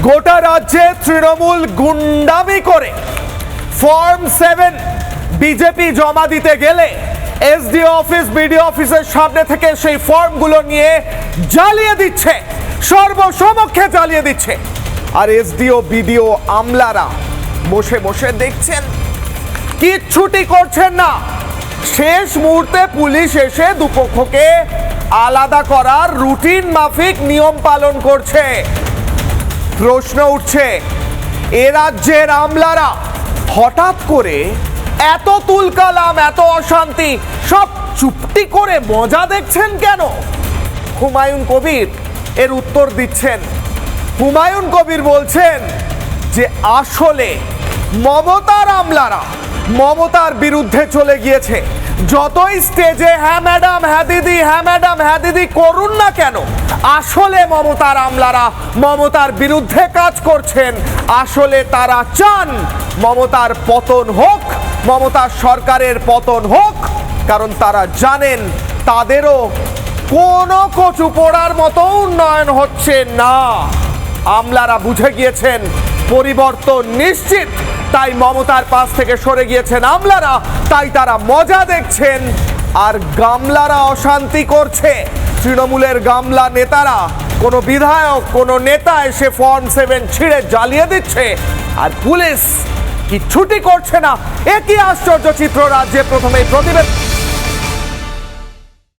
গোটা রাজ্যে তৃণমূল গুন্ডামি করে ফর্ম 7 বিজেপি জমা দিতে গেলে এসডিও অফিস বিডিও অফিসের সামনে থেকে সেই ফর্মগুলো নিয়ে জ্বালিয়ে দিচ্ছে, সর্বসমক্ষে জ্বালিয়ে দিচ্ছে। আর এসডিও বিডিও আমলারা বসে বসে দেখছেন, কিচ্ছুটি করছেন না। শেষ মুহূর্তে পুলিশ এসে দুপক্ষকে আলাদা করার রুটিন মাফিক নিয়ম পালন করছে। প্রশ্ন উঠছে, এ রাজ্যের আমলারা হঠাৎ করে এত তুলকালাম, এত অশান্তি, সব চুপটি করে মজা দেখছেন কেন? হুমায়ুন কবির এর উত্তর দিচ্ছেন। হুমায়ুন কবির বলছেন যে আসলে মমতার আমলারা মমতার বিরুদ্ধে চলে গিয়েছে। যতই স্টেজে হ্যাঁ ম্যাডাম, হ্যাঁ দিদি, হ্যাঁ ম্যাডাম, হ্যাঁ দিদি করুন না কেন, আসলে মমতার আমলারা মমতার বিরুদ্ধে কাজ করছেন। আসলে তারা চান মমতার পতন হোক, মমতার সরকারের পতন হোক, কারণ তারা জানেন তাদেরও কোনো কচু পোড়ার মতো উন্নয়ন হচ্ছে না। আমলারা বুঝে গিয়েছেন পরিবর্তন নিশ্চিত, তাই মমতার পাশ থেকে সরে গিয়েছেন আমলারা, তাই তারা মজা দেখছেন। আর গামলারা অশান্তি করছে। তৃণমূলের গামলা নেতারা, কোনো বিধায়ক, কোনো নেতা এসে ফর্ম 7 ছিঁড়ে জ্বালিয়ে দিচ্ছে, আর পুলিশ কিচ্ছুটি করছে না। একই আশ্চর্য চিত্র রাজ্যে। প্রথমেই প্রতিবেদন।